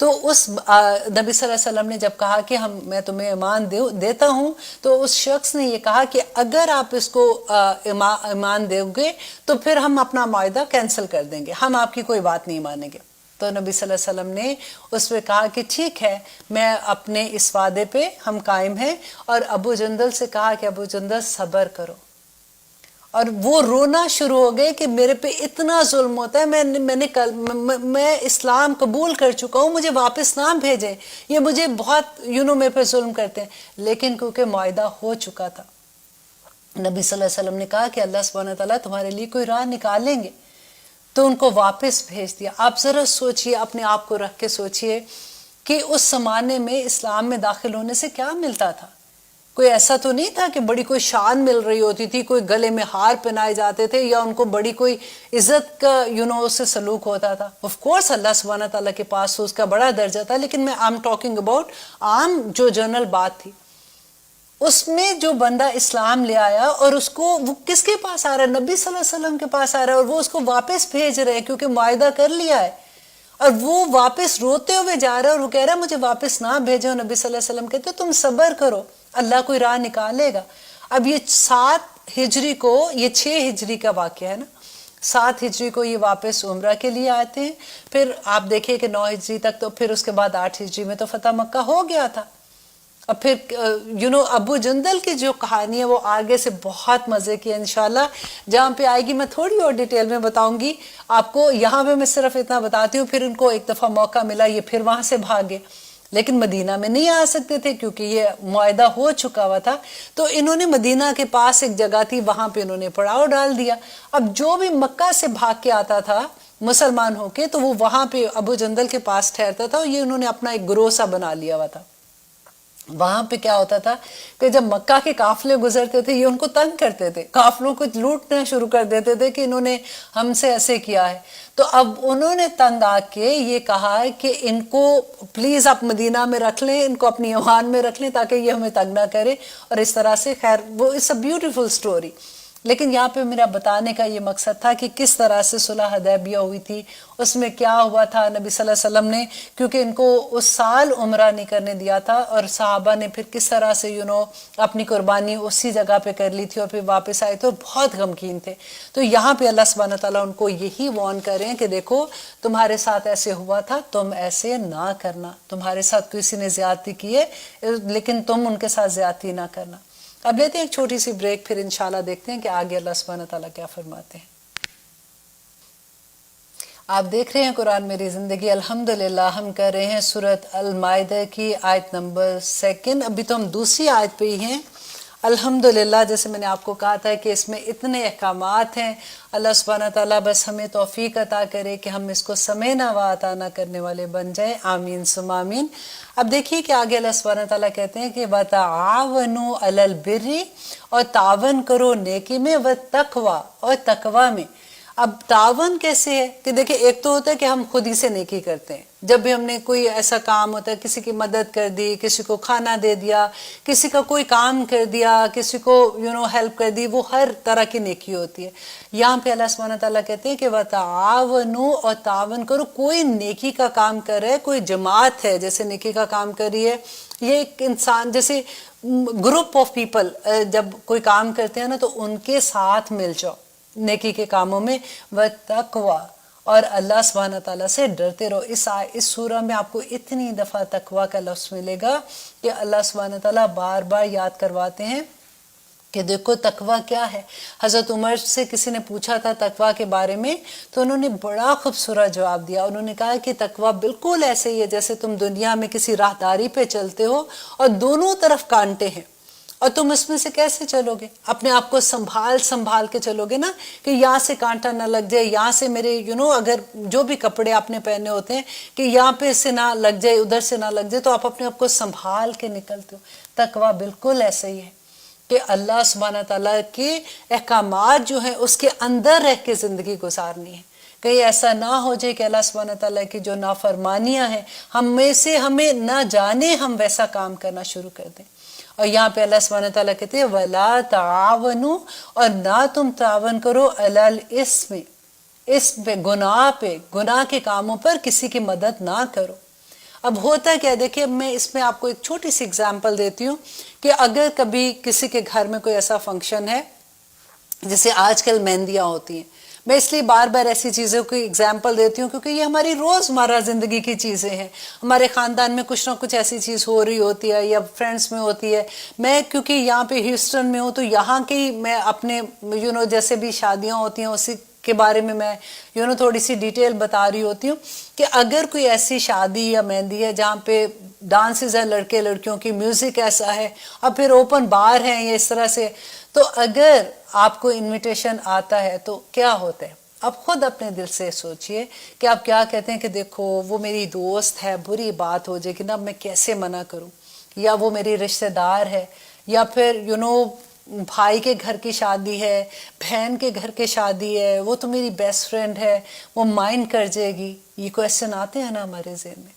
تو اس نبی صلی اللہ علیہ وسلم نے جب کہا کہ میں تمہیں ایمان دیتا ہوں، تو اس شخص نے یہ کہا کہ اگر آپ اس کو ایمان دو گے تو پھر ہم اپنا معاہدہ کینسل کر دیں گے، ہم آپ کی کوئی بات نہیں مانیں گے۔ تو نبی صلی اللہ علیہ وسلم نے اس پہ کہا کہ ٹھیک ہے، میں اپنے اس وعدے پہ ہم قائم ہیں، اور ابو جندل سے کہا کہ ابو جندل صبر کرو، اور وہ رونا شروع ہو گئے کہ میرے پہ اتنا ظلم ہوتا ہے، میں اسلام قبول کر چکا ہوں، مجھے واپس نہ بھیجیں، یہ مجھے بہت میرے پہ ظلم کرتے ہیں۔ لیکن کیونکہ معاہدہ ہو چکا تھا، نبی صلی اللہ علیہ وسلم نے کہا کہ اللہ سبحانہ تعالیٰ تمہارے لیے کوئی راہ نکالیں گے، تو ان کو واپس بھیج دیا۔ آپ ذرا سوچئے، اپنے آپ کو رکھ کے سوچئے کہ اس زمانے میں اسلام میں داخل ہونے سے کیا ملتا تھا۔ کوئی ایسا تو نہیں تھا کہ بڑی کوئی شان مل رہی ہوتی تھی، کوئی گلے میں ہار پہنائے جاتے تھے، یا ان کو بڑی کوئی عزت کا اس سے سلوک ہوتا تھا۔ آف کورس اللہ سبحانہ تعالیٰ کے پاس اس کا بڑا درجہ تھا، لیکن میں I'm talking about عام جو جنرل بات تھی، اس میں جو بندہ اسلام لے آیا اور اس کو وہ کس کے پاس آ رہا ہے؟ نبی صلی اللہ علیہ وسلم کے پاس آ رہا ہے، اور وہ اس کو واپس بھیج رہے ہیں کیونکہ معاہدہ کر لیا ہے، اور وہ واپس روتے ہوئے جا رہا ہے، اور وہ کہہ رہا ہے مجھے واپس نہ بھیجو۔ نبی صلی اللہ علیہ وسلم کہتے تم صبر کرو، اللہ کوئی راہ نکالے گا۔ اب یہ 7 ہجری کو، یہ 6 ہجری کا واقعہ ہے نا، 7 ہجری کو یہ واپس عمرہ کے لیے آتے ہیں، پھر آپ دیکھیں کہ 9 ہجری تک، تو پھر اس کے بعد 8 ہجری میں تو فتح مکہ ہو گیا تھا۔ اور پھر ابو جندل کی جو کہانی ہے وہ آگے سے بہت مزے کی ہے انشاءاللہ، جہاں پہ آئے گی میں تھوڑی اور ڈیٹیل میں بتاؤں گی آپ کو۔ یہاں پہ میں صرف اتنا بتاتی ہوں، پھر ان کو ایک دفعہ موقع ملا، یہ پھر وہاں سے بھاگے، لیکن مدینہ میں نہیں آ سکتے تھے کیونکہ یہ معاہدہ ہو چکا ہوا تھا۔ تو انہوں نے مدینہ کے پاس ایک جگہ تھی، وہاں پہ انہوں نے پڑاؤ ڈال دیا۔ اب جو بھی مکہ سے بھاگ کے آتا تھا مسلمان ہو کے، تو وہ وہاں پہ ابو جندل کے پاس ٹھہرتا تھا، اور یہ انہوں نے اپنا ایک گروہ سا بنا لیا ہوا تھا۔ وہاں پہ کیا ہوتا تھا کہ جب مکہ کے قافلے گزرتے تھے، یہ ان کو تنگ کرتے تھے، قافلوں کو لوٹنا شروع کر دیتے تھے کہ انہوں نے ہم سے ایسے کیا ہے۔ تو اب انہوں نے تنگ آ کے یہ کہا کہ ان کو پلیز آپ مدینہ میں رکھ لیں، ان کو اپنی ایوان میں رکھ لیں تاکہ یہ ہمیں تنگ نہ کرے، اور اس طرح سے خیر وہ اٹس اے بیوٹیفل سٹوری۔ لیکن یہاں پہ میرا بتانے کا یہ مقصد تھا کہ کس طرح سے صلح حدیبیہ ہوئی تھی، اس میں کیا ہوا تھا۔ نبی صلی اللہ علیہ وسلم نے کیونکہ ان کو اس سال عمرہ نہیں کرنے دیا تھا، اور صحابہ نے پھر کس طرح سے اپنی قربانی اسی جگہ پہ کر لی تھی، اور پھر واپس آئے تھے اور بہت غمگین تھے۔ تو یہاں پہ اللہ سبحانہ تعالیٰ ان کو یہی وارن کر رہے ہیں کہ دیکھو تمہارے ساتھ ایسے ہوا تھا، تم ایسے نہ کرنا، تمہارے ساتھ کسی نے زیادتی کی ہے لیکن تم ان کے ساتھ زیادتی نہ کرنا۔ اب لیتے ہیں ایک چھوٹی سی بریک، پھر انشاءاللہ دیکھتے ہیں کہ آگے اللہ سبحانہ تعالیٰ کیا فرماتے ہیں۔ آپ دیکھ رہے ہیں قرآن میری زندگی، الحمدللہ ہم کر رہے ہیں سورۃ المائدہ کی آیت نمبر 2۔ ابھی تو ہم دوسری آیت پہ ہی ہیں۔ الحمدللہ جیسے میں نے آپ کو کہا تھا کہ اس میں اتنے احکامات ہیں، اللہ سبحانہ تعالیٰ بس ہمیں توفیق عطا کرے کہ ہم اس کو سمعنا و اطعنا کرنے والے بن جائیں، آمین ثم آمین۔ اب دیکھیے کہ آگے اللہ سبحانہ تعالیٰ کہتے ہیں کہ وَتَعَاوَنُوا عَلَى الْبِرِّ، اور تعاون کرو نیکی میں، وَالتَّقْوَى، اور تقوی میں۔ اب تعاون کیسے ہے کہ دیکھیں، ایک تو ہوتا ہے کہ ہم خود ہی سے نیکی کرتے ہیں، جب بھی ہم نے کوئی ایسا کام ہوتا ہے، کسی کی مدد کر دی، کسی کو کھانا دے دیا، کسی کا کوئی کام کر دیا، کسی کو ہیلپ کر دی، وہ ہر طرح کی نیکی ہوتی ہے۔ یہاں پہ اللہ سبحانہ تعالیٰ کہتے ہیں کہ وَتَعَاوَنُوا، اور تعاون کرو، کوئی نیکی کا کام کر رہا ہے، کوئی جماعت ہے جیسے نیکی کا کام کر رہی ہے، یہ ایک انسان جیسے گروپ آف پیپل جب کوئی کام کرتے ہیں نا، تو ان کے ساتھ مل جاؤ نیکی کے کاموں میں، وَتَقْوَى، اور اللہ سبحانہ تعالیٰ سے ڈرتے رہو۔ اس سورہ میں آپ کو اتنی دفعہ تقوی کا لفظ ملے گا کہ اللہ سبحانہ تعالیٰ بار بار یاد کرواتے ہیں کہ دیکھو تقوی کیا ہے۔ حضرت عمر سے کسی نے پوچھا تھا تقوی کے بارے میں، تو انہوں نے بڑا خوبصورت جواب دیا۔ انہوں نے کہا کہ تقوی بالکل ایسے ہی ہے جیسے تم دنیا میں کسی راہداری پہ چلتے ہو اور دونوں طرف کانٹے ہیں، اور تم اس میں سے کیسے چلو گے؟ اپنے آپ کو سنبھال کے چلو گے نا، کہ یہاں سے کانٹا نہ لگ جائے، یہاں سے میرے اگر جو بھی کپڑے آپ نے پہنے ہوتے ہیں کہ یہاں پہ سے نہ لگ جائے، ادھر سے نہ لگ جائے، تو آپ اپنے آپ کو سنبھال کے نکلتے ہو۔ تقوی بالکل ایسے ہی ہے کہ اللہ سبحانہ تعالیٰ کے احکامات جو ہیں اس کے اندر رہ کے زندگی گزارنی ہے۔ کہیں ایسا نہ ہو جائے کہ اللہ سبحانہ تعالیٰ کی جو نافرمانیاں ہیں ہمیں نہ جانے ہم ویسا کام کرنا شروع کر دیں۔ اور یہاں پہ اللہ سبحانہ تعالیٰ کہتے ہیں وَلَا تَعَاوَنُوا، اور نہ تم تعاون کرو عَلَى الْإِثْمِ، اس پہ گناہ کے کاموں پر کسی کی مدد نہ کرو۔ اب ہوتا کیا، دیکھیے میں اس میں آپ کو ایک چھوٹی سی اگزامپل دیتی ہوں کہ اگر کبھی کسی کے گھر میں کوئی ایسا فنکشن ہے، جیسے آج کل مہندیاں ہوتی ہیں، میں اس لیے بار بار ایسی چیزوں کی اگزامپل دیتی ہوں کیونکہ یہ ہماری روزمرہ زندگی کی چیزیں ہیں. ہمارے خاندان میں کچھ نہ کچھ ایسی چیز ہو رہی ہوتی ہے یا فرینڈس میں ہوتی ہے. میں کیونکہ یہاں پہ ہیوسٹن میں ہوں تو یہاں کی میں اپنے جیسے بھی شادیاں ہوتی ہیں اسی کے بارے میں تھوڑی سی ڈیٹیل بتا رہی ہوتی ہوں کہ اگر کوئی ایسی شادی یا مہندی ہے جہاں پہ ڈانسز ہیں لڑکے لڑکیوں کی، میوزک ایسا ہے اور پھر اوپن بار ہیں یا اس طرح سے، تو اگر آپ کو انویٹیشن آتا ہے تو کیا ہوتا ہے؟ آپ خود اپنے دل سے سوچئے کہ آپ کیا کہتے ہیں کہ دیکھو وہ میری دوست ہے، بری بات ہو جائے گی نا، میں کیسے منع کروں، یا وہ میری رشتہ دار ہے، یا پھر بھائی کے گھر کی شادی ہے، بہن کے گھر کی شادی ہے، وہ تو میری بیسٹ فرینڈ ہے، وہ مائنڈ کر جائے گی. یہ کویسچن آتے ہیں نا ہمارے ذہن میں.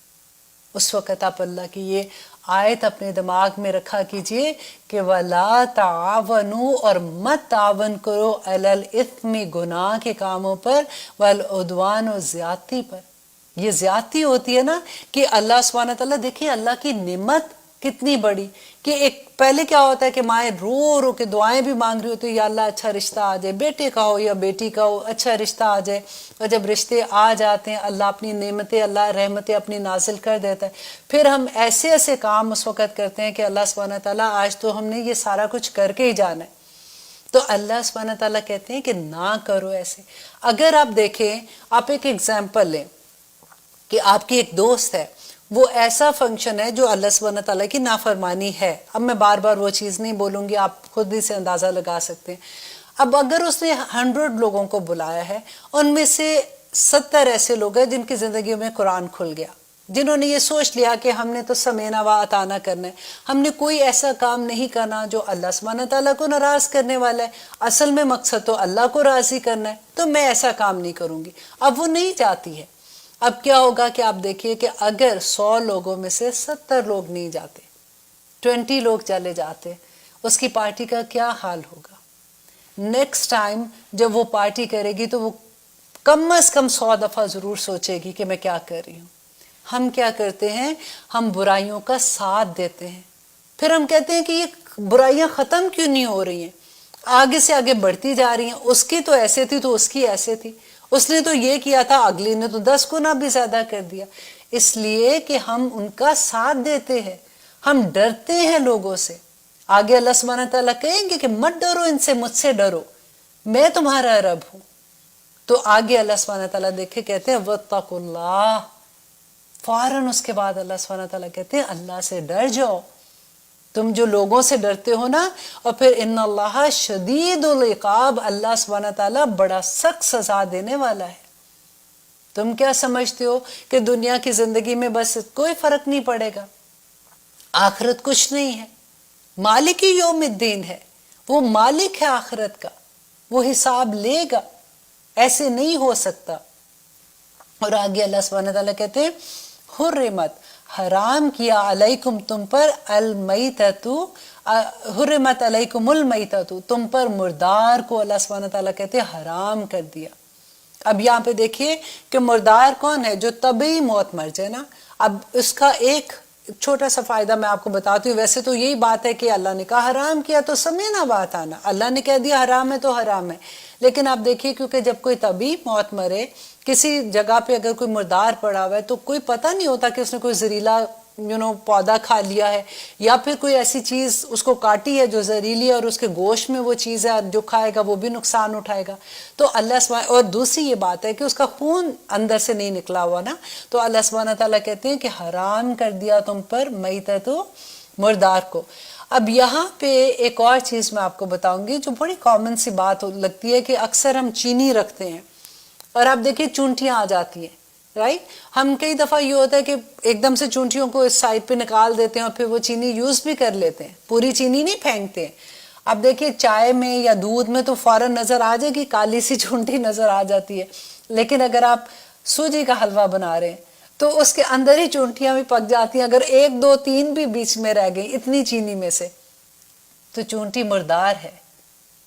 اس وقت آپ اللہ کی یہ آیت اپنے دماغ میں رکھا کیجئے کہ وَلَا تَعَاوَنُوا، اور مت تعاون کرو عَلَى الْإِثْمِ، گناہ کے کاموں پر، وَالْعُدْوَانِ، اور زیادتی پر. یہ زیادتی ہوتی ہے نا کہ اللہ سبحانہ تعالیٰ، دیکھیں اللہ کی نعمت کتنی بڑی کہ ایک پہلے کیا ہوتا ہے کہ مائیں رو رو کے دعائیں بھی مانگ رہی ہوتی ہے، یا اللہ اچھا رشتہ آ جائے، بیٹے کا ہو یا بیٹی کا ہو، اچھا رشتہ آ جائے. اور جب رشتے آ جاتے ہیں اللہ اپنی نعمتیں، اللہ رحمتیں اپنی نازل کر دیتا ہے. پھر ہم ایسے ایسے کام اس وقت کرتے ہیں کہ اللہ سبحانہ تعالیٰ آج تو ہم نے یہ سارا کچھ کر کے ہی جانا ہے. تو اللہ سبحانہ تعالیٰ کہتے ہیں کہ نہ کرو ایسے. اگر آپ دیکھیں، آپ ایک ایگزامپل لیں کہ آپ کی ایک دوست ہے، وہ ایسا فنکشن ہے جو اللہ سبحانہ تعالیٰ کی نافرمانی ہے. اب میں بار بار وہ چیز نہیں بولوں گی، آپ خود ہی سے اندازہ لگا سکتے ہیں. اب اگر اس نے 100 لوگوں کو بلایا ہے، ان میں سے 70 ایسے لوگ ہیں جن کی زندگیوں میں قرآن کھل گیا، جنہوں نے یہ سوچ لیا کہ ہم نے تو سمینا و اطانا کرنا ہے، ہم نے کوئی ایسا کام نہیں کرنا جو اللہ سبحانہ تعالیٰ کو ناراض کرنے والا ہے، اصل میں مقصد تو اللہ کو راضی کرنا ہے، تو میں ایسا کام نہیں کروں گی. اب وہ نہیں جاتی ہے. اب کیا ہوگا کہ آپ دیکھیے کہ اگر 100 لوگوں میں سے 70 لوگ نہیں جاتے، 20 لوگ چلے جاتے، اس کی پارٹی کا کیا حال ہوگا؟ نیکسٹ ٹائم جب وہ پارٹی کرے گی تو وہ کم از کم 100 دفعہ ضرور سوچے گی کہ میں کیا کر رہی ہوں. ہم کیا کرتے ہیں؟ ہم برائیوں کا ساتھ دیتے ہیں. پھر ہم کہتے ہیں کہ یہ برائیاں ختم کیوں نہیں ہو رہی ہیں، آگے سے آگے بڑھتی جا رہی ہیں. اس کی تو ایسے تھی تو اس کی ایسے تھی، اس نے تو یہ کیا تھا، اگلی نے تو 10 گنا بھی زیادہ کر دیا. اس لیے کہ ہم ان کا ساتھ دیتے ہیں، ہم ڈرتے ہیں لوگوں سے. آگے اللہ سبحانہ تعالیٰ کہیں گے کہ مت ڈرو ان سے، مجھ سے ڈرو، میں تمہارا رب ہوں. تو آگے اللہ سبحانہ تعالیٰ دیکھے کہتے ہیں وَاتَّقُوا اللَّهَ، فوراً اس کے بعد اللہ سبحانہ تعالیٰ کہتے ہیں اللہ سے ڈر جاؤ. تم جو لوگوں سے ڈرتے ہو نا، اور پھر ان اللہ شدید العقاب، اللہ سبحانہ تعالیٰ بڑا سخت سزا دینے والا ہے. تم کیا سمجھتے ہو کہ دنیا کی زندگی میں بس کوئی فرق نہیں پڑے گا؟ آخرت کچھ نہیں ہے. مالک یوم الدین ہے، وہ مالک ہے آخرت کا، وہ حساب لے گا، ایسے نہیں ہو سکتا. اور آگے اللہ سبحانہ تعالیٰ کہتے ہیں حرمت، حرام کیا علیکم تم پر، المیتۃ، حرمت علیکم المیتۃ، تم پر مردار کو اللہ سبحانہ تعالیٰ کہتے ہیں حرام کر دیا. اب یہاں پہ دیکھیے کہ مردار کون ہے؟ جو طبعی موت مر جائے نا. اب اس کا ایک چھوٹا سا فائدہ میں آپ کو بتاتی ہوں. ویسے تو یہی بات ہے کہ اللہ نے کہا حرام کیا تو سمینا بات آنا، اللہ نے کہہ دیا حرام ہے تو حرام ہے. لیکن آپ دیکھیے کیونکہ جب کوئی طبعی موت مرے، کسی جگہ پہ اگر کوئی مردار پڑا ہوا ہے تو کوئی پتہ نہیں ہوتا کہ اس نے کوئی زہریلا پودا کھا لیا ہے یا پھر کوئی ایسی چیز اس کو کاٹی ہے جو زہریلی ہے، اور اس کے گوشت میں وہ چیز ہے، جو کھائے گا وہ بھی نقصان اٹھائے گا. تو اللہ سبحانہ، اور دوسری یہ بات ہے کہ اس کا خون اندر سے نہیں نکلا ہوا نا، تو اللہ سبحانہ تعالیٰ کہتے ہیں کہ حرام کر دیا تم پر میتۃ، مردار کو. اب یہاں پہ ایک اور چیز میں آپ کو بتاؤں گی جو بڑی کامن سی بات لگتی ہے کہ اکثر ہم چینی رکھتے ہیں اور آپ دیکھیے چونٹیاں آ جاتی ہیں، رائٹ. ہم کئی دفعہ یہ ہوتا ہے کہ ایک دم سے چونٹیوں کو اس سائڈ پہ نکال دیتے ہیں اور پھر وہ چینی یوز بھی کر لیتے ہیں، پوری چینی نہیں پھینکتے ہیں. اب دیکھیے چائے میں یا دودھ میں تو فوراً نظر آ جائے گی، کالی سی چونٹی نظر آ جاتی ہے. لیکن اگر آپ سوجی کا حلوہ بنا رہے ہیں تو اس کے اندر ہی چونٹیاں بھی پک جاتی ہیں، اگر 1 2 3 بھی بیچ میں رہ گئی اتنی چینی میں سے، تو چونٹی مردار ہے،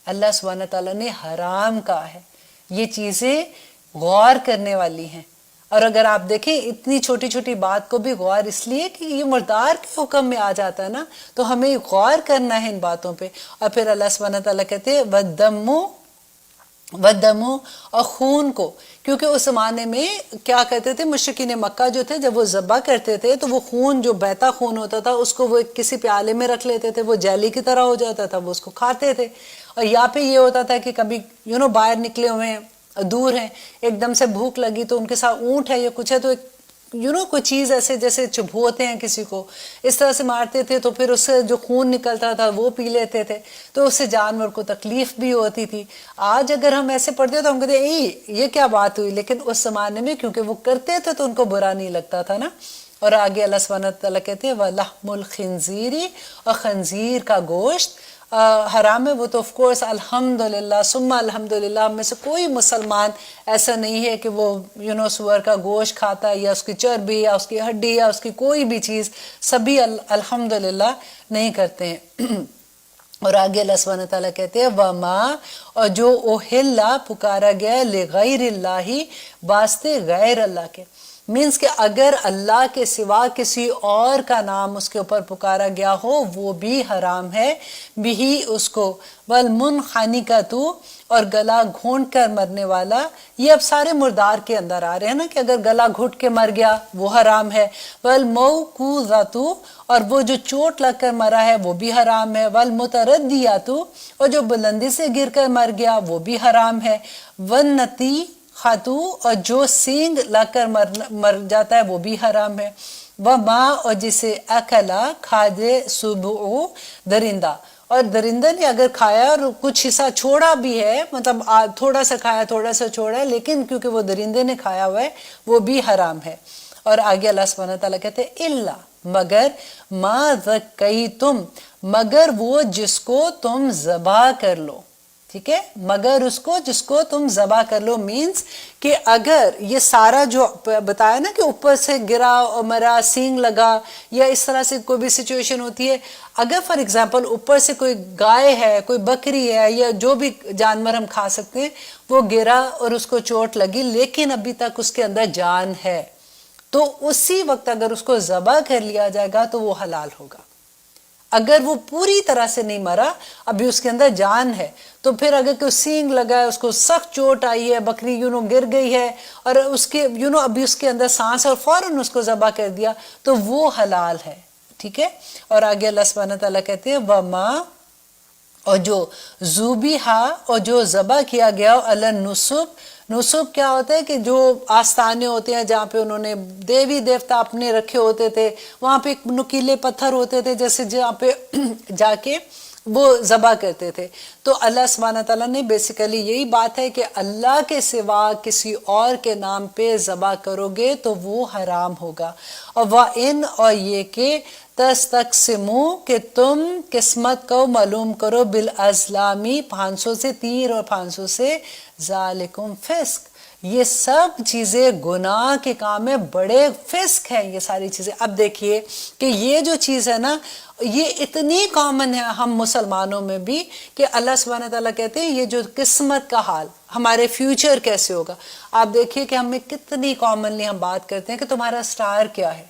اللہ سبحانہ تعالیٰ نے حرام کہا ہے. یہ چیزیں غور کرنے والی ہیں. اور اگر آپ دیکھیں اتنی چھوٹی چھوٹی بات کو بھی غور اس لیے کہ یہ مردار کے حکم میں آ جاتا ہے نا، تو ہمیں غور کرنا ہے ان باتوں پہ. اور پھر اللہ سبحانہ تعالیٰ کہتے ہیں ودمو اور خون کو، کیونکہ اس زمانے میں کیا کہتے تھے مشرکین مکہ جو تھے، جب وہ ذبح کرتے تھے تو وہ خون جو بہتا خون ہوتا تھا اس کو وہ کسی پیالے میں رکھ لیتے تھے، وہ جیلی کی طرح ہو جاتا تھا، وہ اس کو کھاتے تھے. اور یا پہ یہ ہوتا تھا کہ کبھی باہر نکلے ہوئے ہیں، دور ہیں، ایک دم سے بھوک لگی تو ان کے ساتھ اونٹ ہے یا کچھ ہے تو ایک کوئی چیز ایسے جیسے چبھوتے ہیں کسی کو، اس طرح سے مارتے تھے تو پھر اس سے جو خون نکلتا تھا وہ پی لیتے تھے، تو اس سے جانور کو تکلیف بھی ہوتی تھی. آج اگر ہم ایسے پڑھتے تو ہم کہتے ہیں یہ کیا بات ہوئی، لیکن اس زمانے میں کیونکہ وہ کرتے تھے تو ان کو برا نہیں لگتا تھا نا. اور آگے اللہ سبحانہ تعالیٰ کہتے ہیں وَلَحْمُ الْخِنْزِيرِ، اور خنزیر کا گوشت حرام ہے. وہ تو آف کورس الحمدللہ ثم الحمدللہ ہم میں سے کوئی مسلمان ایسا نہیں ہے کہ وہ سور کا گوشت کھاتا ہے یا اس کی چربی یا اس کی ہڈی یا اس کی کوئی بھی چیز، سبھی الحمدللہ نہیں کرتے ہیں. اور آگے اللہ سبحانہ تعالیٰ کہتے ہیں وَمَا، اور جو اوہلا پکارا گیا لغیر اللہ، واسطے غیر اللہ کے، مینس کہ اگر اللہ کے سوا کسی اور کا نام اس کے اوپر پکارا گیا ہو وہ بھی حرام ہے. بھی اس کو وَالْمُنْخَنِقَةُ، اور گلا گھونٹ کر مرنے والا، یہ اب سارے مردار کے اندر آ رہے ہیں نا کہ اگر گلا گھٹ کے مر گیا وہ حرام ہے. وَالْمَوْقُوذَةُ، اور وہ جو چوٹ لگ کر مرا ہے وہ بھی حرام ہے. وَالْمُتَرَدِّيَةُ، اور جو بلندی سے گر کر مر گیا وہ بھی حرام ہے. وَالنَّتِي خاتو، اور جو سینگ لگ کر مر جاتا ہے وہ بھی حرام ہے. وَمَا، اور جسے اکلا کھا دے سبع، درندہ، اور درندہ نے اگر کھایا اور کچھ حصہ چھوڑا بھی ہے، مطلب تھوڑا سا کھایا تھوڑا سا چھوڑا ہے، لیکن کیونکہ وہ درندے نے کھایا ہوا ہے وہ بھی حرام ہے. اور آگے اللہ سبحانہ تعالیٰ کہتے ہیں الا، مگر ما ذکیتم، مگر وہ جس کو تم ذبح کر لو. ٹھیک ہے، مگر اس کو جس کو تم ذبح کر لو، مینس کہ اگر یہ سارا جو بتایا نا کہ اوپر سے گرا اور مرا، سینگ لگا، یا اس طرح سے کوئی بھی سچویشن ہوتی ہے، اگر فار ایگزامپل اوپر سے کوئی گائے ہے، کوئی بکری ہے، یا جو بھی جانور ہم کھا سکتے ہیں، وہ گرا اور اس کو چوٹ لگی لیکن ابھی تک اس کے اندر جان ہے، تو اسی وقت اگر اس کو ذبح کر لیا جائے گا تو وہ حلال ہوگا. اگر وہ پوری طرح سے نہیں مرا، ابھی اس کے اندر جان ہے، تو پھر اگر کوئی سینگ لگا ہے، اس کو سخت چوٹ آئی ہے، بکری گر گئی ہے اور اس کے ابھی اس کے اندر سانس ہے اور فوراً اس کو ذبح کر دیا تو وہ حلال ہے. ٹھیک ہے. اور آگے اللہ سبحانہ تعالیٰ کہتے ہیں وما، اور جو ذبیحہ، اور جو ذبح کیا گیا علی النصب. نصب کیا ہوتا ہے کہ جو آستانے ہوتے ہیں جہاں پہ انہوں نے دیوی دیوتا اپنے رکھے ہوتے تھے، وہاں پہ ایک نکیلے پتھر ہوتے تھے جیسے جہاں پہ جا کے وہ ذبح کرتے تھے. تو اللہ سبحانہ تعالیٰ نے بیسیکلی یہی بات ہے کہ اللہ کے سوا کسی اور کے نام پہ ذبح کرو گے تو وہ حرام ہوگا. اور وَإِنْ، اور یہ کہ تستقسموا، کہ تم قسمت کو معلوم کرو، بالازلامی، پھانسوں سے، تیر اور پھانسوں سے، ذالکم فسق، یہ سب چیزیں گناہ کے کام میں بڑے فسق ہیں یہ ساری چیزیں. اب دیکھیے کہ یہ جو چیز ہے نا یہ اتنی کامن ہے ہم مسلمانوں میں بھی کہ اللہ سبحانہ تعالیٰ کہتے ہیں یہ جو قسمت کا حال، ہمارے فیوچر کیسے ہوگا. آپ دیکھیے کہ ہمیں کتنی کامنلی ہم بات کرتے ہیں کہ تمہارا سٹار کیا ہے،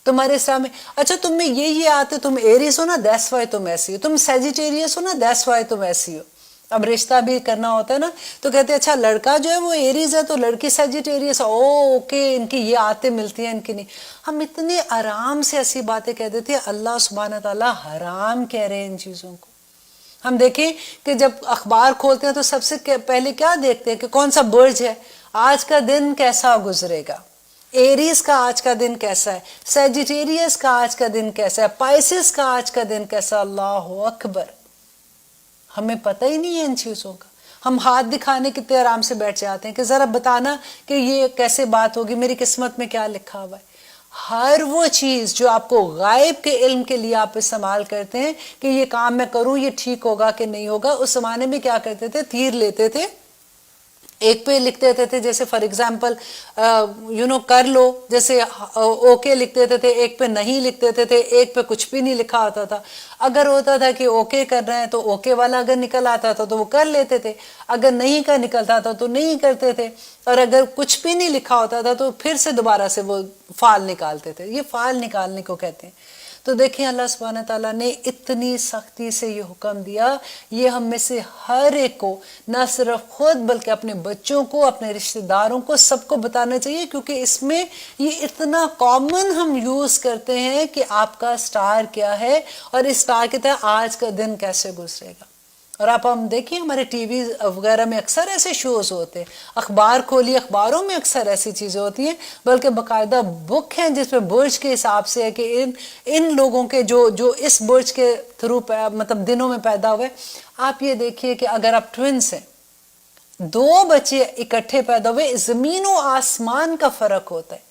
تمہارے سٹار میں اچھا تم میں یہ آتے، تم ایریز ہو نا دیٹس وائی تم ایسی ہو، تم سیجیٹیریس ہو نا دیٹس وائی تم ایسی ہو. اب رشتہ بھی کرنا ہوتا ہے نا تو کہتے ہیں اچھا لڑکا جو ہے وہ ایریز ہے تو لڑکی سیجیٹیریس، اوکے ان کی یہ آتے ملتی ہیں ان کی نہیں. ہم اتنے آرام سے ایسی باتیں کہہ دیتے ہیں، اللہ سبحانہ تعالیٰ حرام کہہ رہے ہیں ان چیزوں کو. ہم دیکھیں کہ جب اخبار کھولتے ہیں تو سب سے پہلے کیا دیکھتے ہیں کہ کون سا برج ہے، آج کا دن کیسا گزرے گا، ایریز کا آج کا دن کیسا ہے، سیجیٹیریس کا آج کا دن کیسا ہے، پائسس کا آج کا دن کیسا. اللہ اکبر، ہمیں پتہ ہی نہیں ہے ان چیزوں کا. ہم ہاتھ دکھانے کتنے آرام سے بیٹھ جاتے ہیں کہ ذرا بتانا کہ یہ کیسے بات ہوگی، میری قسمت میں کیا لکھا ہوا ہے. ہر وہ چیز جو آپ کو غائب کے علم کے لیے آپ استعمال کرتے ہیں کہ یہ کام میں کروں یہ ٹھیک ہوگا کہ نہیں ہوگا. اس زمانے میں کیا کرتے تھے، تیر لیتے تھے ایک پہ لکھ دیتے تھے جیسے فار ایگزامپل کر لو، جیسے اوکے لکھ دیتے تھے، ایک پہ نہیں لکھ دیتے تھے، ایک پہ کچھ بھی نہیں لکھا ہوتا تھا۔ اگر ہوتا تھا کہ اوکے کر رہے ہیں تو اوکے والا اگر نکل آتا تھا تو وہ کر لیتے تھے، اگر نہیں کا نکلتا تھا تو نہیں کرتے تھے، اور اگر کچھ بھی نہیں لکھا ہوتا تھا تو پھر سے دوبارہ سے وہ فعل نکالتے تھے۔ یہ فعل نکالنے کو کہتے ہیں۔ تو دیکھیں اللہ سبحانہ تعالیٰ نے اتنی سختی سے یہ حکم دیا، یہ ہم میں سے ہر ایک کو، نہ صرف خود بلکہ اپنے بچوں کو، اپنے رشتہ داروں کو، سب کو بتانا چاہیے، کیونکہ اس میں یہ اتنا کامن ہم یوز کرتے ہیں کہ آپ کا سٹار کیا ہے اور اس سٹار کے تحت آج کا دن کیسے گزرے گا۔ اور آپ ہم دیکھیں ہمارے ٹی وی وغیرہ میں اکثر ایسے شوز ہوتے ہیں، اخبار کھولی اخباروں میں اکثر ایسی چیزیں ہوتی ہیں، بلکہ باقاعدہ بک ہیں جس میں برج کے حساب سے ہے کہ ان لوگوں کے جو اس برج کے تھرو مطلب دنوں میں پیدا ہوئے۔ آپ یہ دیکھیے کہ اگر آپ ٹوئنس ہیں، دو بچے اکٹھے پیدا ہوئے، زمین و آسمان کا فرق ہوتا ہے۔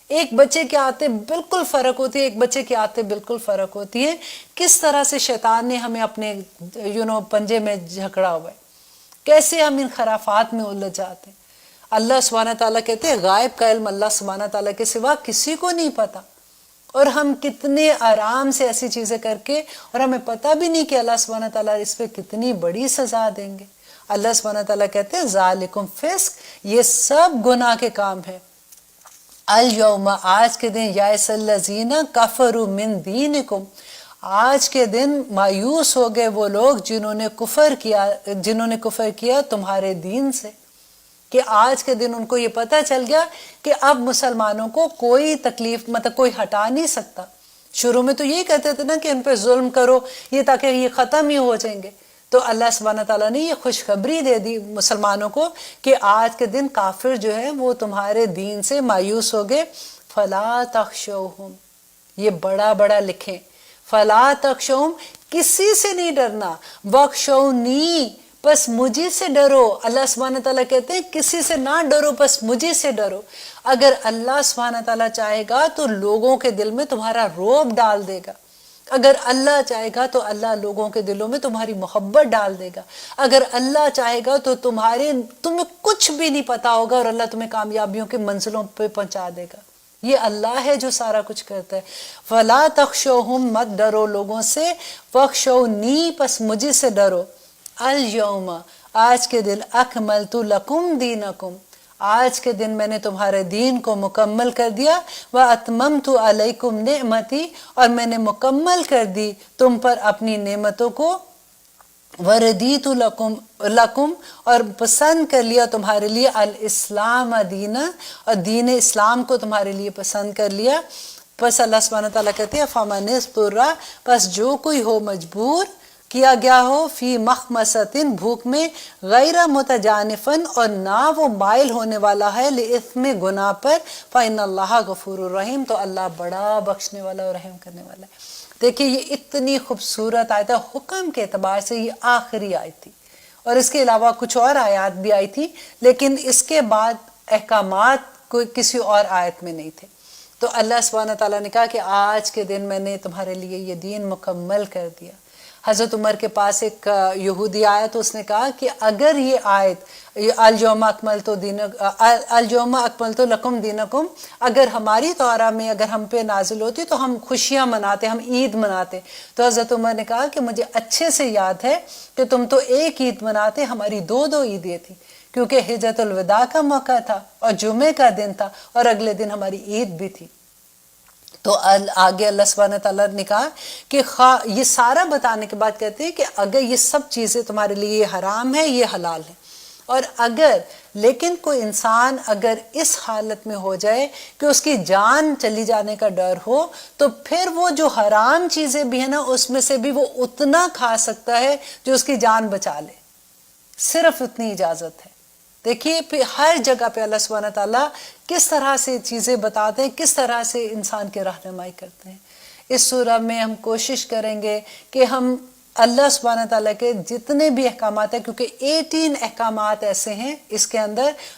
ایک بچے کی عادتیں بالکل فرق ہوتی ہے، ایک بچے کی عادتیں بالکل فرق ہوتی ہیں۔ کس طرح سے شیطان نے ہمیں اپنے پنجے میں جھکڑا ہوا ہے، کیسے ہم ان خرافات میں الجھ جاتے ہیں۔ اللہ سبحانہ تعالیٰ کہتے ہیں غائب کا علم اللہ سبحانہ تعالیٰ کے سوا کسی کو نہیں پتا، اور ہم کتنے آرام سے ایسی چیزیں کر کے، اور ہمیں پتہ بھی نہیں کہ اللہ سبحانہ تعالیٰ اس پہ کتنی بڑی سزا دیں گے۔ اللہ سبحانہ تعالیٰ کہتے ہیں ذالکم فسق، یہ سب گناہ کے کام ہے۔ الیوم، آج کے دن، یائس الذین کفروا من دینکم، آج کے دن مایوس ہو گئے وہ لوگ جنہوں نے کفر کیا تمہارے دین سے، کہ آج کے دن ان کو یہ پتہ چل گیا کہ اب مسلمانوں کو کوئی تکلیف مطلب کوئی ہٹا نہیں سکتا۔ شروع میں تو یہی کہتے تھے نا کہ ان پہ ظلم کرو یہ تاکہ یہ ختم ہی ہو جائیں گے، تو اللہ سبحانہ تعالیٰ نے یہ خوشخبری دے دی مسلمانوں کو کہ آج کے دن کافر جو ہے وہ تمہارے دین سے مایوس ہو گئے۔ فلا تخشوہم، یہ بڑا بڑا لکھیں، فلا تخشوہم، کسی سے نہیں ڈرنا، وخشونی، بس مجھے سے ڈرو۔ اللہ سبحانہ تعالیٰ کہتے ہیں کسی سے نہ ڈرو، بس مجھے سے ڈرو۔ اگر اللہ سبحانہ تعالیٰ چاہے گا تو لوگوں کے دل میں تمہارا رعب ڈال دے گا، اگر اللہ چاہے گا تو اللہ لوگوں کے دلوں میں تمہاری محبت ڈال دے گا، اگر اللہ چاہے گا تو تمہیں کچھ بھی نہیں پتا ہوگا اور اللہ تمہیں کامیابیوں کے منزلوں پہ پہنچا دے گا۔ یہ اللہ ہے جو سارا کچھ کرتا ہے۔ فلا تخشوہم، مت ڈرو لوگوں سے، وخشونی، پس مجھے سے ڈرو۔ الیوم، آج کے دن، اکملت لکم دینکم، آج کے دن میں نے تمہارے دین کو مکمل کر دیا، وَأَتْمَمْتُ عَلَيْكُمْ نِعْمَتِي، اور میں نے مکمل کر دی تم پر اپنی نعمتوں کو، وَرَدِيتُ لَكُمْ، اور پسند کر لیا تمہارے لیے، الاسلام دینا، اور دین اسلام کو تمہارے لیے پسند کر لیا۔ پس اللہ سبحانہ تعالیٰ کہتے ہیں فَمَنِ اضْطُرَّ، پس جو کوئی ہو مجبور کیا گیا ہو، فی مخمصۃ، بھوک میں، غیر متجانفن، اور نہ وہ مائل ہونے والا ہے، لإثم، گناہ پر، فإن اللہ غفور الرحیم، تو اللہ بڑا بخشنے والا اور رحم کرنے والا ہے۔ دیکھیے یہ اتنی خوبصورت آیت ہے، حکم کے اعتبار سے یہ آخری آیت تھی، اور اس کے علاوہ کچھ اور آیات بھی آئی تھی، لیکن اس کے بعد احکامات کوئی کسی اور آیت میں نہیں تھے۔ تو اللہ سبحانہ تعالیٰ نے کہا کہ آج کے دن میں نے تمہارے لیے یہ دین مکمل کر دیا۔ حضرت عمر کے پاس ایک یہودی آیا تو اس نے کہا کہ اگر یہ آیت اليوم اکملت لکم دینکم اگر ہماری تورا میں اگر ہم پہ نازل ہوتی تو ہم خوشیاں مناتے، ہم عید مناتے۔ تو حضرت عمر نے کہا کہ مجھے اچھے سے یاد ہے کہ تم تو ایک عید مناتے، ہماری دو عیدیں تھیں، کیونکہ ہجرت الوداع کا موقع تھا اور جمعے کا دن تھا اور اگلے دن ہماری عید بھی تھی۔ تو آگے اللہ سبحانہ تعالیٰ نے کہا کہ یہ سارا بتانے کے بعد کہتے ہیں کہ اگر یہ سب چیزیں تمہارے لیے یہ حرام ہے، یہ حلال ہے، اور لیکن کوئی انسان اگر اس حالت میں ہو جائے کہ اس کی جان چلی جانے کا ڈر ہو، تو پھر وہ جو حرام چیزیں بھی ہیں نا، اس میں سے بھی وہ اتنا کھا سکتا ہے جو اس کی جان بچا لے، صرف اتنی اجازت ہے۔ دیکھیے پھر ہر جگہ پہ اللہ سبحانہ تعالیٰ کس طرح سے چیزیں بتاتے ہیں، کس طرح سے انسان کی رہنمائی کرتے ہیں۔ اس سورہ میں ہم کوشش کریں گے کہ ہم اللہ سبحانہ تعالیٰ کے جتنے بھی احکامات ہیں، کیونکہ 18 احکامات ایسے ہیں اس کے اندر